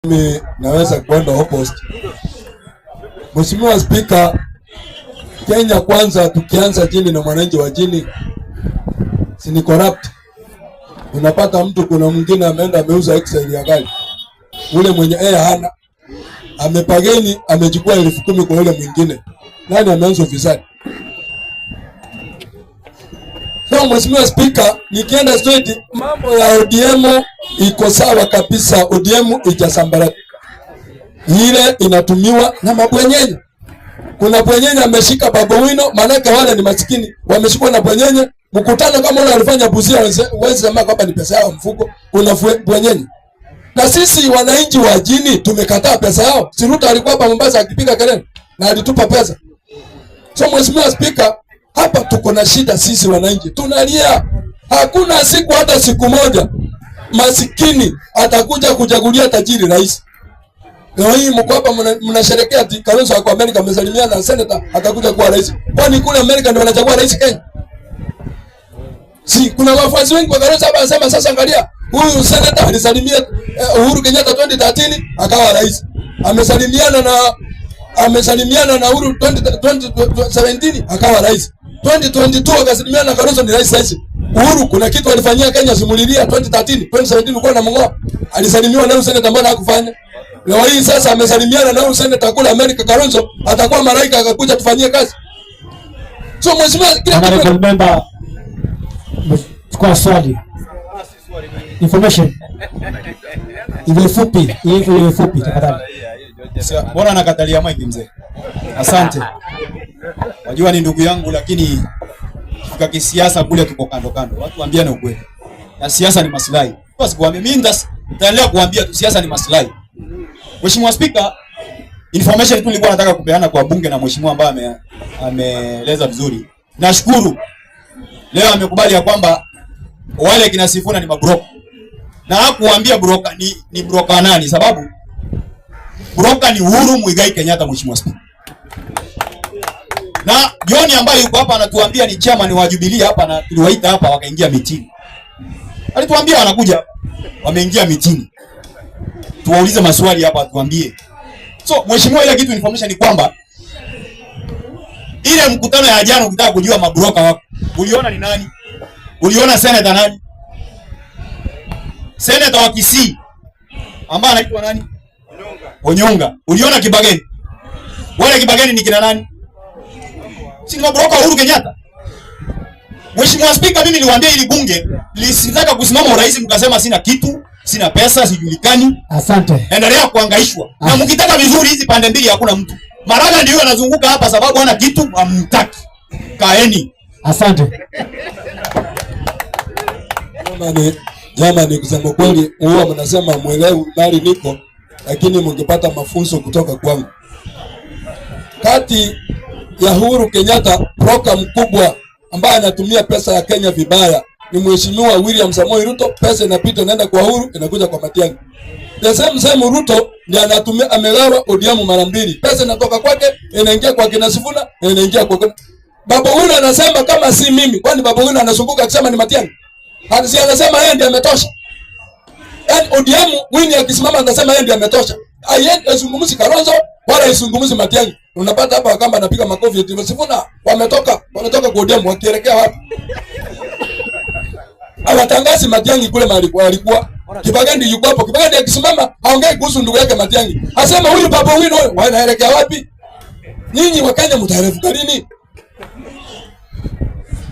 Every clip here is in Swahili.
Mimi naweza kwenda opposite. Mheshimiwa Spika, Kenya kwanza, tukianza chini na mwananchi wa chini, si ni corrupt. Unapata mtu, kuna mwingine ameenda ameuza excel ya gari, ule mwenye hana amepageni, amechukua 10,000 kwa ule mwingine. Nani ameanza ufisadi? So Mheshimiwa Spika, nikienda straight, mambo ya ODM iko sawa kabisa. ODM ijasambaratika, ile inatumiwa na mabwenyenye. Kuna bwenyenye ameshika Babu Owino, manake wale ni maskini, wameshikwa na bwenyenye. Mkutano kama ule alifanya Busia, wezi sema kwamba ni pesa yao mfuko, kuna bwenyenye. Na sisi wananchi wa jini tumekataa pesa yao. Si Ruto alikuwa hapa Mombasa akipiga kelele na alitupa pesa. So Mheshimiwa Spika, hapa tuko na shida sisi wananchi. Tunalia. Hakuna siku hata siku moja masikini atakuja kuchagulia tajiri rais. Leo hii mko hapa mnasherehekea ati Kalonzo wa Amerika amesalimia na senator atakuja kuwa rais. Kwani kule Amerika ndio wanachagua rais Kenya? Si kuna wafuasi wengi wa Kalonzo hapa wanasema sasa angalia, huyu senator alisalimia Uhuru Kenyatta 2013 akawa rais. Amesalimiana na Uhuru 2017 akawa rais. 2022 akasalimiana na Kalonzo ni rais sasa. Uhuru kuna kitu alifanyia Kenya simulilia 2013, 2017 uko na mngoa. Alisalimiwa na senator mbona hakufanya? Leo hii sasa amesalimiana na senator kule Amerika Kalonzo atakuwa malaika akakuja tufanyie kazi. So Mheshimiwa member kwa swali. Information. Ile fupi tafadhali. Bora nakatalia mic mzee. Asante. Wajua ni ndugu yangu, lakini kwa kisiasa kule tuko kando kando. Watu waambiane ukweli. Na siasa ni maslahi. Basi kuambia mimi nitaendelea kuambia tu siasa ni maslahi. Mheshimiwa Spika, information tu nilikuwa nataka kupeana kwa bunge na mheshimiwa ambaye ameeleza vizuri. Nashukuru. Leo amekubali ya kwamba wale kina Sifuna ni mabroka. Na hakuambia broka ni broka nani, sababu broka ni Uhuru Muigai Kenyatta. Mheshimiwa Spika, na John ambaye yuko hapa anatuambia ni chairman wa Jubilee hapa, na tuliwaita hapa wakaingia mitini. Alituambia wanakuja, wameingia mitini. Tuwaulize maswali hapa tuambie. So mheshimiwa, ile kitu information ni kwamba ile mkutano ya jana, ukitaka kujua mabroka wako, uliona ni nani? Uliona senator nani? Senator wa Kisii ambaye anaitwa nani? Onyonga. Uliona Kibageni? Wale Kibageni ni kina nani? Si mabroka Uhuru Kenyatta. Mheshimiwa Spika, mimi niliwaambia ili bunge lisitaka kusimama urais mkasema sina kitu, sina pesa, sijulikani. Asante. Endelea kuhangaishwa. Na mkitaka vizuri hizi pande mbili hakuna mtu. Maraga ndio anazunguka hapa sababu hana kitu, amtaki. Kaeni. Asante. Jamani, kusema kweli huwa mnasema mwelewi mali niko, lakini mngepata mafunzo kutoka kwangu. Kati ya Uhuru Kenyatta, broka mkubwa ambaye anatumia pesa ya Kenya vibaya ni Mheshimiwa William Samoei Ruto. Pesa inapita inaenda kwa Uhuru, inakuja kwa Matiang'i. The same Ruto ndiye anatumia, amegawa ODM mara mbili. Pesa inatoka kwake inaingia kwa kina Sifuna na inaingia kwa Babu Owino. Anasema kama si mimi, kwani Babu Owino anazunguka akisema ni Matiang'i? Hadi anasema yeye ndiye ametosha. Yaani ODM Winnie akisimama anasema yeye ndiye ametosha. Azungumzi Kalonzo wala azungumzi Matiang'i. Unapata hapa kama anapiga makofi eti Sifuna wametoka kwa ODM wakielekea wapi? Hawatangazi Matiang'i kule mahali alikuwa. Kibageni yuko hapo. Kibageni akisimama aongee kuhusu ndugu yake Matiang'i. Asema huyu Babu Owino wanaelekea wapi? Nyinyi wa Kenya mtarefuka lini?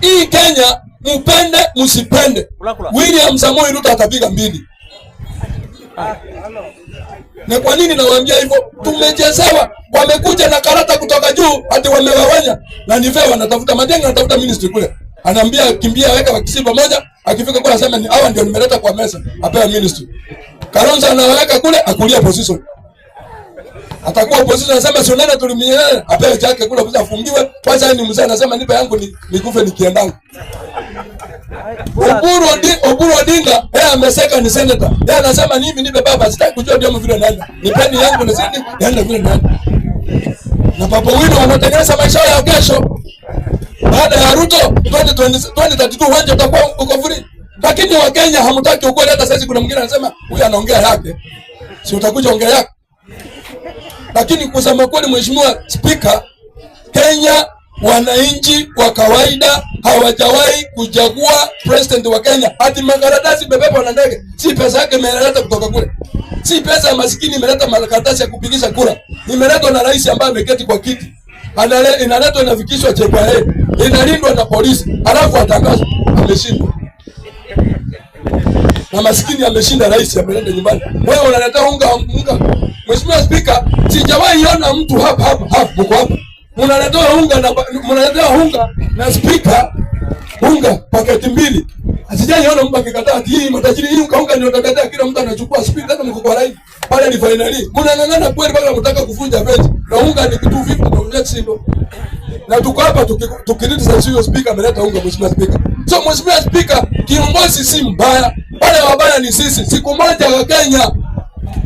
Hii Kenya mpende msipende, William Samoei Ruto atapiga mbili. Na kwa nini nawaambia hivyo? Tumechezewa. Wamekuja na karata kutoka juu hadi wamewawanya. Na ni vema wanatafuta Matiang'i, anatafuta ministry kule. Anaambia kimbia weka wakisi pamoja, akifika kule anasema ni hawa ndio nimeleta kwa mesa, apewa ministry. Kalonzo anaweka kule akulia position. Atakuwa opposition anasema sio nani tulimnyelea, apewe chake kule kuja afungiwe. Kwanza ni mzee anasema nipe yangu nikufe nikiendanga. Oburu Odinga yeye ameseka ni senator. Yeye anasema mimi nipe baba, sitaki kujua ndio vile nani. Nipeni yangu na sisi yaenda vile nani. Na Babu Owino wanatengeneza maisha ya kesho. Baada ya Ruto 2032 uwanja utakuwa uko free. Lakini wa Kenya hamtaki ukweli. Hata sasa kuna mwingine anasema huyu anaongea yake. si utakuja ongea yako. Lakini kusema kweli, Mheshimiwa Spika, Kenya wananchi wa kawaida hawajawahi kuchagua president wa Kenya. Hadi makaratasi bebeba na ndege, si pesa yake imeleta kutoka kule. Si pesa ya maskini imeleta makaratasi ya kupigisha kura. Imeletwa na rais ambaye ameketi kwa kiti. Inaletwa inafikishwa JPA, inalindwa na polisi, alafu atangazwa ameshindwa. Na maskini ameshinda, rais ameenda nyumbani. Wewe unaleta unga. Mheshimiwa Spika, sijawahi ona mtu hapa mko hapa. Mnaletea unga na spika unga paketi mbili. Sijawahi ona mtu akikataa hii matajiri hii unga ndio utakataa, kila mtu anachukua spika, hata mko kwa rais. Pale ni finali. Mnang'ang'ana kweli mpaka mtaka kuvunja benchi. Na unga ni kitu vipi ndio unexi. Na tuko hapa tukirudi sasa, hiyo spika ameleta unga. Mheshimiwa Spika, so Mheshimiwa Spika, kiongozi si mbaya, wale wabaya ni sisi. Siku moja wa Kenya,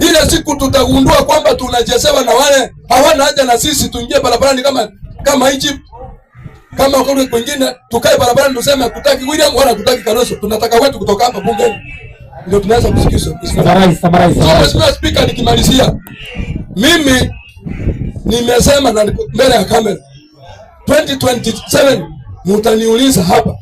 ile siku tutagundua kwamba tunachezewa na wale hawana haja na sisi. Tuingie barabarani kama Egypt, kama kule kwingine, tukae barabarani tuseme hatutaki William wala hatutaki Kalonzo, tunataka wetu kutoka hapa bungeni, ndio tunaweza kusikizwa. Mheshimiwa Spika, nikimalizia, mimi nimesema na mbele ya kamera, 2027 mtaniuliza hapa,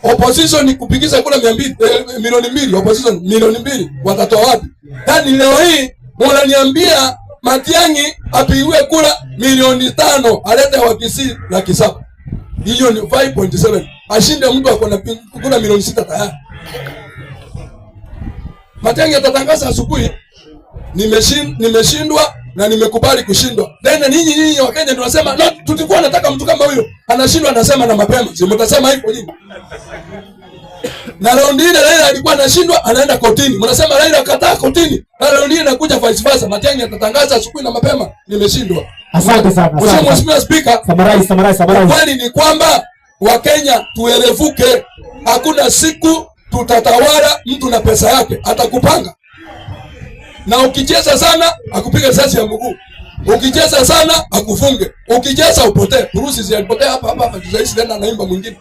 opposition ni kupigiza kura 200 milioni 2, opposition milioni 2 watatoa wapi? Yaani leo hii mnaniambia Matiang'i apigiwe kura milioni 5 alete Wakisii 700. Hiyo ni 5.7. Ashinde mtu ako na kura milioni 6 tayari. Matiang'i atatangaza asubuhi, nimeshindwa na nimekubali kushindwa. Tena nyinyi wa Kenya tunasema no, tulikuwa nataka mtu kama huyo. Anashindwa anasema na mapema. Si mtasema hivyo nyinyi? Na raundi ile Raila alikuwa anashindwa anaenda kotini. Mnasema Raila kataa kotini. Na raundi ile inakuja vice versa. Matiang'i atatangaza asubuhi na mapema nimeshindwa. Asante sana. Mheshimiwa Spika, summarize. Kwani ni kwamba Wakenya tuelevuke. Hakuna siku tutatawala mtu na pesa yake, atakupanga. Na ukicheza sana akupiga risasi ya mguu. Ukicheza sana akufunge. Ukicheza upotee. Urusi zilipotea hapa tuzaisi tena anaimba mwingine.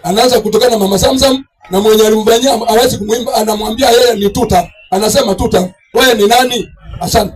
Anaanza kutokana na Mama Samsam na mwenye alimfanyia hawezi kumwimba, anamwambia yeye ni tuta. Anasema tuta. Wewe ni nani? Asante.